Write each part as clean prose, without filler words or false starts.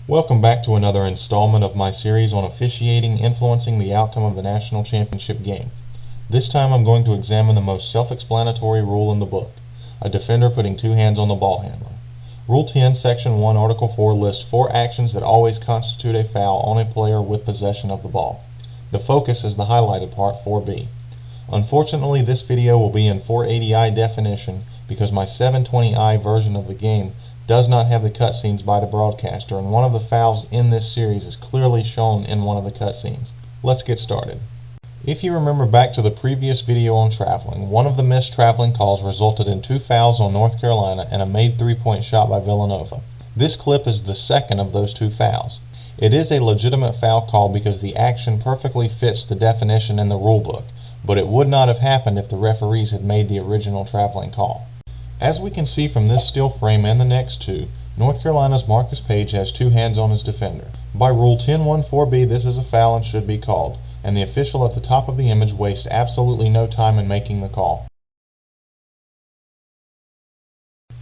Welcome back to another installment of my series on officiating influencing the outcome of the national championship game. This time I'm going to examine the most self-explanatory rule in the book, a defender putting two hands on the ball handler. Rule 10, Section 1, Article 4 lists 4 actions that always constitute a foul on a player with possession of the ball. The focus is the highlighted part, 4B. Unfortunately, this video will be in 480i definition because my 720i version of the game does not have the cutscenes by the broadcaster, and one of the fouls in this series is clearly shown in one of the cutscenes. Let's get started. If you remember back to the previous video on traveling, one of the missed traveling calls resulted in 2 fouls on North Carolina and a made 3-point shot by Villanova. This clip is the second of those 2 fouls. It is a legitimate foul call because the action perfectly fits the definition in the rulebook, but it would not have happened if the referees had made the original traveling call. As we can see from this still frame and the next 2, North Carolina's Marcus Page has 2 hands on his defender. By Rule 10.1.4b, this is a foul and should be called, and the official at the top of the image wastes absolutely no time in making the call.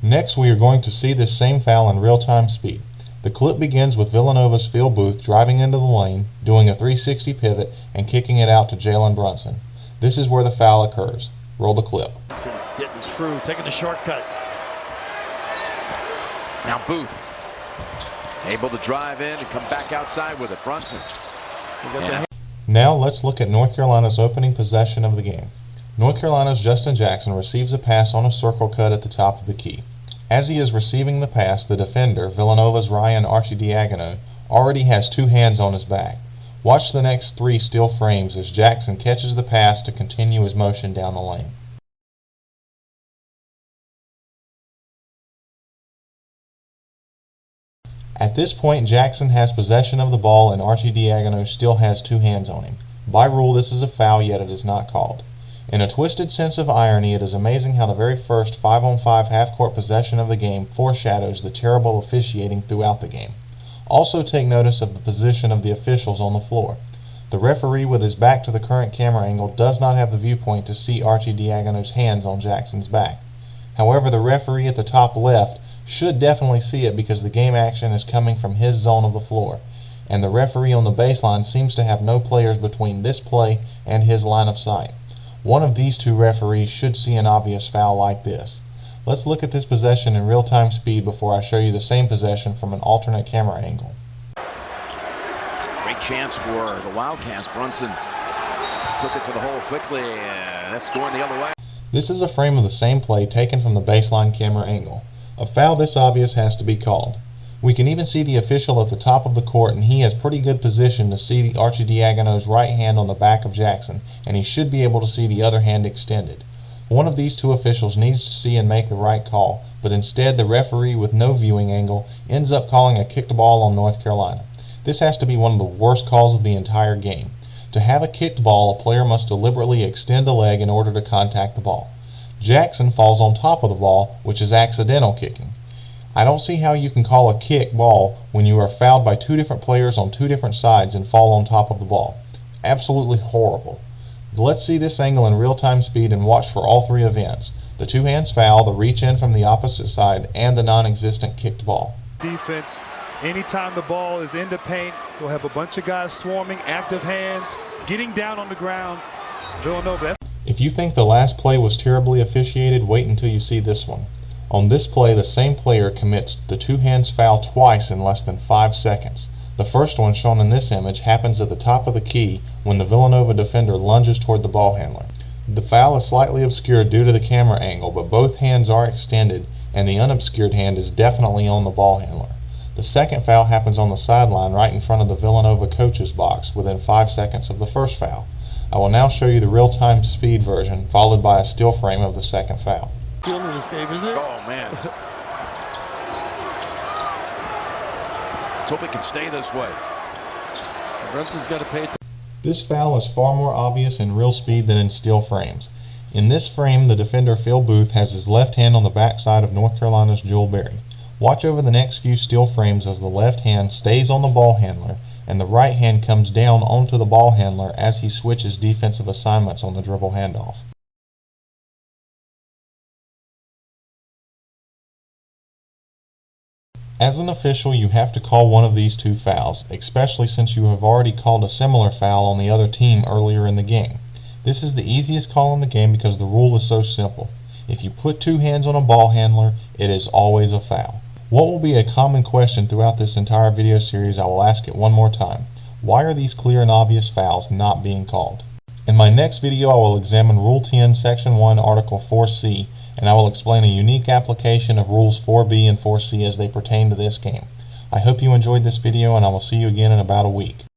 Next, we are going to see this same foul in real-time speed. The clip begins with Villanova's Phil Booth driving into the lane, doing a 360 pivot, and kicking it out to Jalen Brunson. This is where the foul occurs. Roll the clip. Getting through, taking the shortcut. Now Booth able to drive in and come back outside with it. Brunson. Now let's look at North Carolina's opening possession of the game. North Carolina's Justin Jackson receives a pass on a circle cut at the top of the key. As he is receiving the pass, the defender, Villanova's Ryan Arcidiacono, already has 2 hands on his back. Watch the next 3 still frames as Jackson catches the pass to continue his motion down the lane. At this point, Jackson has possession of the ball and Arcidiacono still has 2 hands on him. By rule, this is a foul, yet it is not called. In a twisted sense of irony, it is amazing how the very first 5-on-5 half-court possession of the game foreshadows the terrible officiating throughout the game. Also take notice of the position of the officials on the floor. The referee with his back to the current camera angle does not have the viewpoint to see Arcidiacono's hands on Jackson's back. However, the referee at the top left should definitely see it because the game action is coming from his zone of the floor, and the referee on the baseline seems to have no players between this play and his line of sight. One of these 2 referees should see an obvious foul like this. Let's look at this possession in real-time speed before I show you the same possession from an alternate camera angle. Great chance for the Wildcats. Brunson took it to the hole quickly. That's going the other way. This is a frame of the same play taken from the baseline camera angle. A foul this obvious has to be called. We can even see the official at the top of the court, and he has pretty good position to see the Arcidiacono's right hand on the back of Jackson, and he should be able to see the other hand extended. One of these 2 officials needs to see and make the right call, but instead the referee with no viewing angle ends up calling a kicked ball on North Carolina. This has to be one of the worst calls of the entire game. To have a kicked ball, a player must deliberately extend a leg in order to contact the ball. Jackson falls on top of the ball, which is accidental kicking. I don't see how you can call a kick ball when you are fouled by 2 different players on 2 different sides and fall on top of the ball. Absolutely horrible. Let's see this angle in real-time speed and watch for all 3 events: the 2 hands foul, the reach in from the opposite side, and the non-existent kicked ball. Defense, anytime the ball is in the paint, we'll have a bunch of guys swarming, active hands, getting down on the ground. Villanova. If you think the last play was terribly officiated, wait until you see this one. On this play, the same player commits the 2 hands foul twice in less than 5 seconds. The first one, shown in this image, happens at the top of the key when the Villanova defender lunges toward the ball handler. The foul is slightly obscured due to the camera angle, but both hands are extended, and the unobscured hand is definitely on the ball handler. The second foul happens on the sideline right in front of the Villanova coach's box within 5 seconds of the first foul. I will now show you the real-time speed version, followed by a still frame of the second foul. Feeling this game, isn't it? Oh, man. Let's hope it can stay this way. Brunson's got to pay attention. This foul is far more obvious in real speed than in still frames. In this frame, the defender Phil Booth has his left hand on the backside of North Carolina's Jewel Berry. Watch over the next few still frames as the left hand stays on the ball handler and the right hand comes down onto the ball handler as he switches defensive assignments on the dribble handoff. As an official, you have to call one of these two fouls, especially since you have already called a similar foul on the other team earlier in the game. This is the easiest call in the game because the rule is so simple. If you put two hands on a ball handler, it is always a foul. What will be a common question throughout this entire video series, I will ask it one more time. Why are these clear and obvious fouls not being called? In my next video, I will examine Rule 10, Section 1, Article 4C, and I will explain a unique application of Rules 4B and 4C as they pertain to this game. I hope you enjoyed this video, and I will see you again in about a week.